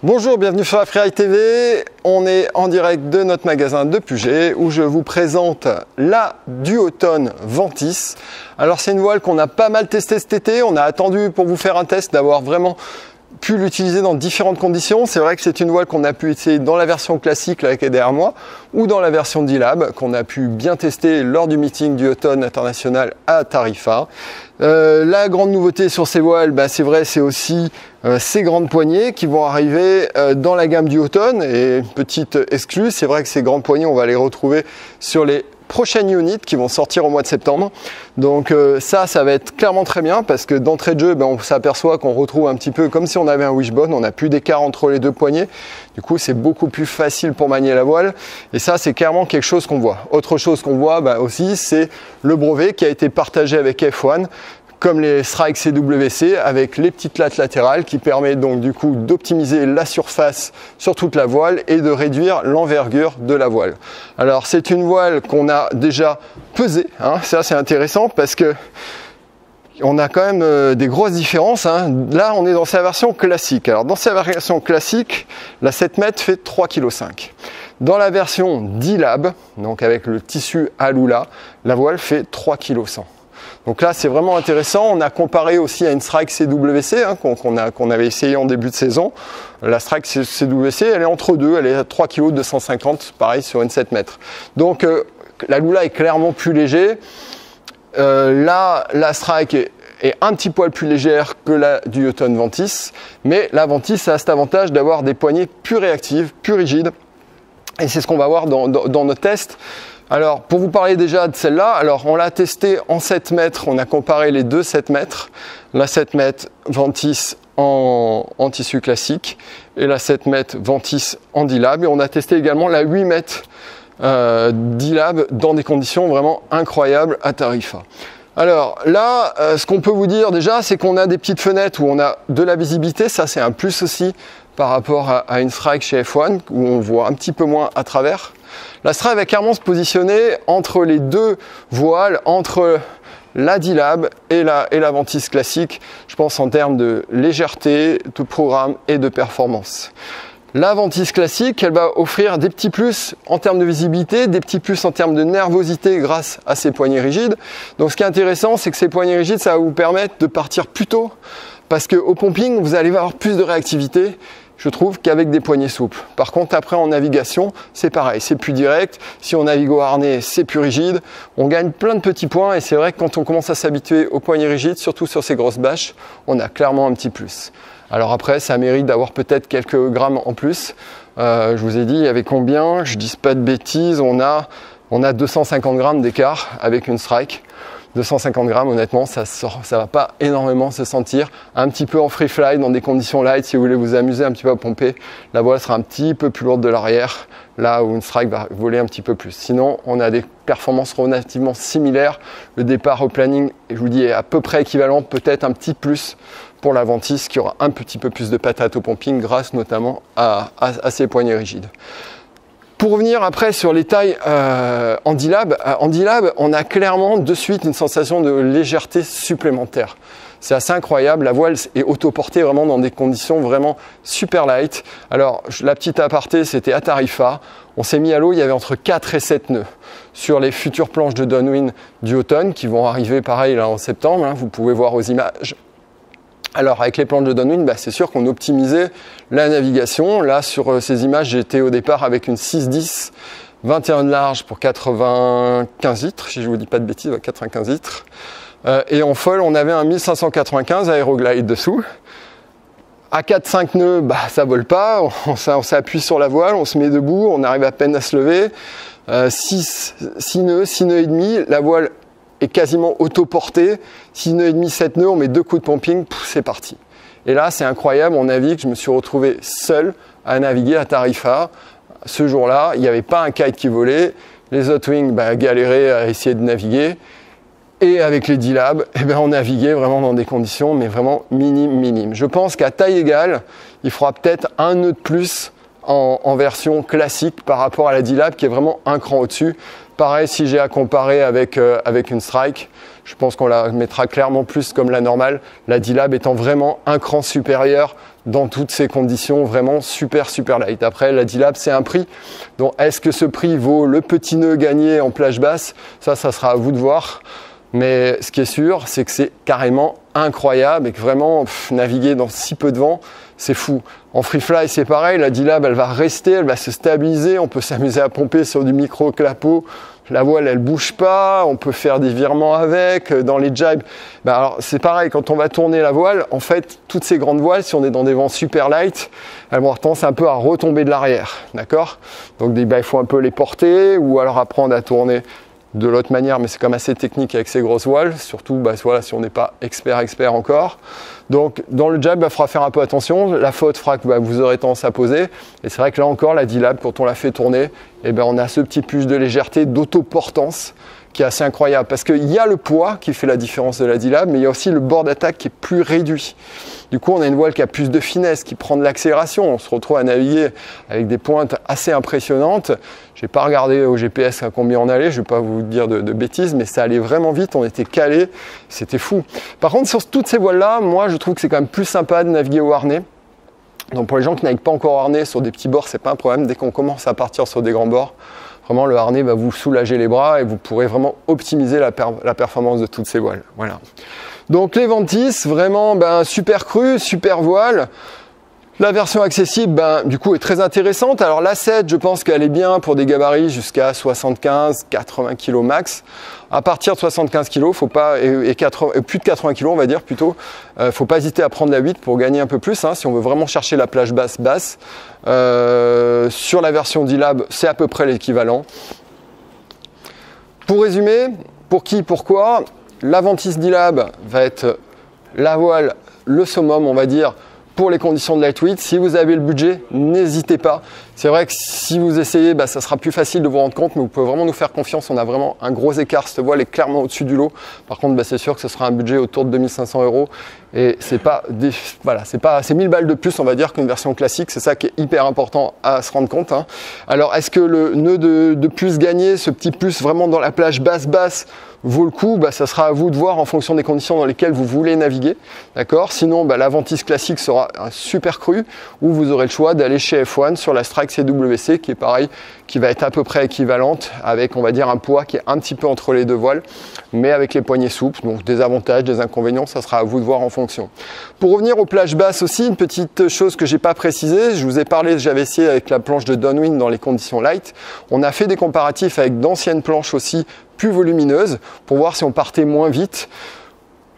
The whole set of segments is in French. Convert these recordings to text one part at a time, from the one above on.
Bonjour, bienvenue sur la Freeride TV. On est en direct de notre magasin de Puget où je vous présente la Duotone Ventis. Alors c'est une voile qu'on a pas mal testée cet été. On a attendu pour vous faire un test d'avoir vraiment pu l'utiliser dans différentes conditions. C'est vrai que c'est une voile qu'on a pu essayer dans la version classique là, qui est derrière moi ou dans la version D-Lab qu'on a pu bien tester lors du meeting Duotone International à Tarifa. La grande nouveauté sur ces voiles, c'est vrai, c'est aussi ces grandes poignées qui vont arriver dans la gamme Duotone. Et petite exclue, c'est vrai que ces grandes poignées, on va les retrouver sur les prochaines units qui vont sortir au mois de septembre. Donc ça va être clairement très bien parce que d'entrée de jeu, on s'aperçoit qu'on retrouve un petit peu comme si on avait un wishbone, on n'a plus d'écart entre les deux poignées. Du coup, c'est beaucoup plus facile pour manier la voile. Et ça, c'est clairement quelque chose qu'on voit. Autre chose qu'on voit aussi, c'est le brevet qui a été partagé avec F1, comme les Strike CWC avec les petites lattes latérales qui permet donc du coup d'optimiser la surface sur toute la voile et de réduire l'envergure de la voile. Alors c'est une voile qu'on a déjà pesée, ça c'est intéressant parce que on a quand même des grosses différences. Là on est dans sa version classique. Alors dans sa version classique, la 7 mètres fait 3,5 kg. Dans la version D-Lab, donc avec le tissu Alula, la voile fait 3,1 kg. Donc là, c'est vraiment intéressant. On a comparé aussi à une Strike CWC qu'on avait essayé en début de saison. La Strike CWC, elle est entre deux. Elle est à 3 kg 250, pareil sur une 7 mètres. Donc la Lula est clairement plus léger. Là, la Strike est un petit poil plus légère que la Duotone Ventis. Mais la Ventis a cet avantage d'avoir des poignées plus réactives, plus rigides. Et c'est ce qu'on va voir dans nos tests. Alors, pour vous parler déjà de celle-là, alors on l'a testée en 7 mètres, on a comparé les deux 7 mètres, la 7 mètres Ventis en tissu classique et la 7 mètres Ventis en D-Lab. Et on a testé également la 8 mètres D-Lab dans des conditions vraiment incroyables à Tarifa. Alors là, ce qu'on peut vous dire déjà, c'est qu'on a des petites fenêtres où on a de la visibilité, ça c'est un plus aussi par rapport à une Strike chez F1 où on voit un petit peu moins à travers. La Strike va clairement se positionner entre les deux voiles, entre la D-Lab et la Ventis classique, je pense en termes de légèreté, de programme et de performance. La Ventis classique, elle va offrir des petits plus en termes de visibilité, des petits plus en termes de nervosité grâce à ses poignées rigides. Donc ce qui est intéressant, c'est que ces poignées rigides, ça va vous permettre de partir plus tôt parce qu'au pumping, vous allez avoir plus de réactivité, je trouve, qu'avec des poignées souples. Par contre, après en navigation, c'est pareil, c'est plus direct. Si on navigue au harnais, c'est plus rigide. On gagne plein de petits points et c'est vrai que quand on commence à s'habituer aux poignées rigides, surtout sur ces grosses bâches, on a clairement un petit plus. Alors après, ça mérite d'avoir peut-être quelques grammes en plus. Je vous ai dit, il y avait combien? Je dis pas de bêtises, on a 250 grammes d'écart avec une Strike. 250 grammes, honnêtement, ça va pas énormément se sentir. Un petit peu en free fly, dans des conditions light, si vous voulez vous amuser un petit peu à pomper, la voile sera un petit peu plus lourde de l'arrière, là où une Strike va voler un petit peu plus. Sinon, on a des performances relativement similaires. Le départ au planning, je vous dis, est à peu près équivalent, peut-être un petit plus pour la Ventis, qui aura un petit peu plus de patate au pumping, grâce notamment à ses poignées rigides. Pour revenir après sur les tailles en D-Lab, on a clairement de suite une sensation de légèreté supplémentaire. C'est assez incroyable, la voile est autoportée vraiment dans des conditions vraiment super light. Alors la petite aparté, c'était à Tarifa, on s'est mis à l'eau, il y avait entre 4 et 7 nœuds. Sur les futures planches de downwind Duotone qui vont arriver pareil là en septembre, vous pouvez voir aux images. Alors avec les planches de downwind, c'est sûr qu'on optimisait la navigation. Là sur ces images, j'étais au départ avec une 6-10, 21 de large pour 95 litres, si je ne vous dis pas de bêtises, 95 litres. Et en folle, on avait un 1595 aéroglide dessous. À 4-5 nœuds, ça vole pas, on s'appuie sur la voile, on se met debout, on arrive à peine à se lever. 6 nœuds, 6 nœuds et demi, la voile est quasiment auto-portée, 6 nœuds et demi, 7 nœuds, on met 2 coups de pumping, c'est parti. Et là, c'est incroyable, on navigue, je me suis retrouvé seul à naviguer à Tarifa. Ce jour-là, il n'y avait pas un kite qui volait, les hot wings galéraient à essayer de naviguer. Et avec les D-Lab, on naviguait vraiment dans des conditions, mais vraiment minimes. Je pense qu'à taille égale, il faudra peut-être un nœud de plus en version classique par rapport à la D-Lab qui est vraiment un cran au-dessus. Pareil, si j'ai à comparer avec une Strike, je pense qu'on la mettra clairement plus comme la normale, la D-Lab étant vraiment un cran supérieur dans toutes ces conditions, vraiment super light. Après, la D-Lab, c'est un prix. Donc, est-ce que ce prix vaut le petit nœud gagné en plage basse? Ça sera à vous de voir. Mais ce qui est sûr, c'est que c'est carrément incroyable et que vraiment, naviguer dans si peu de vent, c'est fou. En free fly, c'est pareil, la D-Lab, elle va rester, elle va se stabiliser, on peut s'amuser à pomper sur du micro-clapot, la voile, elle bouge pas, on peut faire des virements avec, dans les jibes. Alors, c'est pareil, quand on va tourner la voile, en fait, toutes ces grandes voiles, si on est dans des vents super light, elles vont avoir tendance un peu à retomber de l'arrière, d'accord? Donc, il faut un peu les porter ou alors apprendre à tourner de l'autre manière, mais c'est quand même assez technique avec ces grosses voiles, surtout voilà, si on n'est pas expert encore. Donc dans le jab, il faudra faire un peu attention, la faute fera que vous aurez tendance à poser, et c'est vrai que là encore, la D-Lab, quand on la fait tourner, on a ce petit plus de légèreté, d'autoportance, qui est assez incroyable, parce qu'il y a le poids qui fait la différence de la D-Lab, mais il y a aussi le bord d'attaque qui est plus réduit. Du coup, on a une voile qui a plus de finesse, qui prend de l'accélération. On se retrouve à naviguer avec des pointes assez impressionnantes. Je n'ai pas regardé au GPS à combien on allait, je ne vais pas vous dire de bêtises, mais ça allait vraiment vite, on était calés, c'était fou. Par contre, sur toutes ces voiles-là, moi, je trouve que c'est quand même plus sympa de naviguer au harnais. Donc pour les gens qui naviguent pas encore au harnais sur des petits bords, c'est pas un problème. Dès qu'on commence à partir sur des grands bords, vraiment le harnais va vous soulager les bras et vous pourrez vraiment optimiser la performance de toutes ces voiles. Voilà. Donc les Ventis, vraiment super cru, super voile. La version accessible, du coup, est très intéressante. Alors la 7, je pense qu'elle est bien pour des gabarits jusqu'à 75-80 kg max. À partir de 75 kg, faut pas, et plus de 80 kg, on va dire plutôt, faut pas hésiter à prendre la 8 pour gagner un peu plus, si on veut vraiment chercher la plage basse. Sur la version D-Lab, c'est à peu près l'équivalent. Pour résumer, pour qui, pourquoi, la Ventis D-Lab va être la voile, le summum, on va dire, pour les conditions de lightweight. Si vous avez le budget, n'hésitez pas. C'est vrai que si vous essayez, ça sera plus facile de vous rendre compte, mais vous pouvez vraiment nous faire confiance. On a vraiment un gros écart. Cette voile est clairement au-dessus du lot. Par contre, c'est sûr que ce sera un budget autour de 2500 €. Et c'est pas c'est 1000 balles de plus, on va dire, qu'une version classique. C'est ça qui est hyper important à se rendre compte. Alors, est-ce que le nœud de plus gagné, ce petit plus vraiment dans la plage basse, vaut le coup? Ça sera à vous de voir en fonction des conditions dans lesquelles vous voulez naviguer. D'accord? Sinon, la Ventis classique sera un super cru, où vous aurez le choix d'aller chez F1 sur la Strike CWC, qui est pareil, qui va être à peu près équivalente, avec, on va dire, un poids qui est un petit peu entre les deux voiles, mais avec les poignées souples. Donc des avantages, des inconvénients, ça sera à vous de voir en fonction. Pour revenir aux plages basses aussi, une petite chose que j'ai pas précisée, je vous ai parlé, j'avais essayé avec la planche de downwind dans les conditions light. On a fait des comparatifs avec d'anciennes planches aussi plus volumineuses pour voir si on partait moins vite.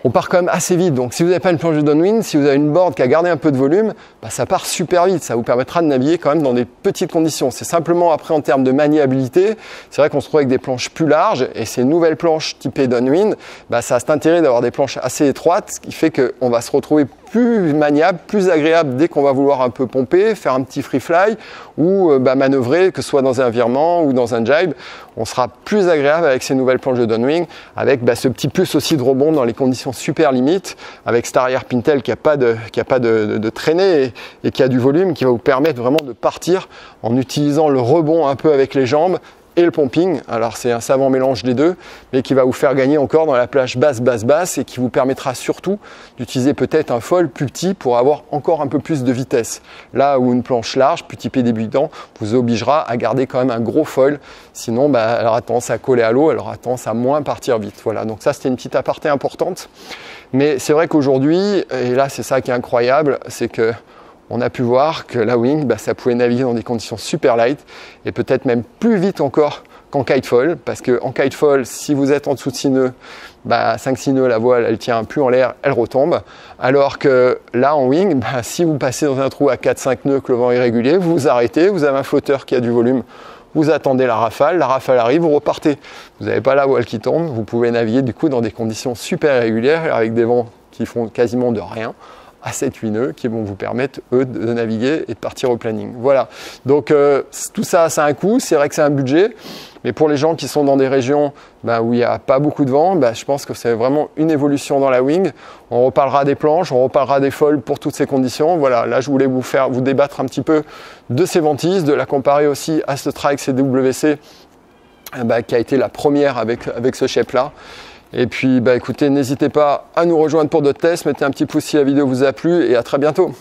On part quand même assez vite, donc si vous n'avez pas une planche de downwind, si vous avez une board qui a gardé un peu de volume, ça part super vite, ça vous permettra de naviguer quand même dans des petites conditions. C'est simplement après en termes de maniabilité, c'est vrai qu'on se trouve avec des planches plus larges et ces nouvelles planches typées downwind, ça a cet intérêt d'avoir des planches assez étroites, ce qui fait qu'on va se retrouver plus maniable, plus agréable dès qu'on va vouloir un peu pomper, faire un petit free fly ou manœuvrer, que ce soit dans un virement ou dans un jibe. On sera plus agréable avec ces nouvelles planches de downwing, avec ce petit plus aussi de rebond dans les conditions super limites, avec cet arrière Pintail qui n'a pas de traînée et qui a du volume, qui va vous permettre vraiment de partir en utilisant le rebond un peu avec les jambes et le pumping. Alors c'est un savant mélange des deux, mais qui va vous faire gagner encore dans la plage basse et qui vous permettra surtout d'utiliser peut-être un foil plus petit pour avoir encore un peu plus de vitesse. Là où une planche large, plus typée débutant, vous obligera à garder quand même un gros foil, sinon elle aura tendance à coller à l'eau, elle aura tendance à moins partir vite. Voilà, donc ça c'était une petite aparté importante. Mais c'est vrai qu'aujourd'hui, et là c'est ça qui est incroyable, c'est que on a pu voir que la wing, ça pouvait naviguer dans des conditions super light et peut-être même plus vite encore qu'en kitefoil, parce qu'en kitefoil, si vous êtes en dessous de 6 nœuds, 5-6 nœuds, la voile, elle tient plus en l'air, elle retombe. Alors que là, en wing, si vous passez dans un trou à 4-5 nœuds, que le vent est irrégulier, vous vous arrêtez, vous avez un flotteur qui a du volume, vous attendez la rafale arrive, vous repartez. Vous n'avez pas la voile qui tombe, vous pouvez naviguer du coup dans des conditions super irrégulières avec des vents qui font quasiment de rien, à 7-8 nœuds qui vont vous permettre, eux, de naviguer et de partir au planning. Voilà, donc tout ça, ça a un coût, c'est vrai que c'est un budget, mais pour les gens qui sont dans des régions où il n'y a pas beaucoup de vent, je pense que c'est vraiment une évolution dans la wing. On reparlera des planches, on reparlera des foils pour toutes ces conditions. Voilà, là je voulais vous débattre un petit peu de ces ventises, de la comparer aussi à ce Trike CWC qui a été la première avec ce shape-là. Et puis écoutez, n'hésitez pas à nous rejoindre pour d'autres tests, mettez un petit pouce si la vidéo vous a plu et à très bientôt.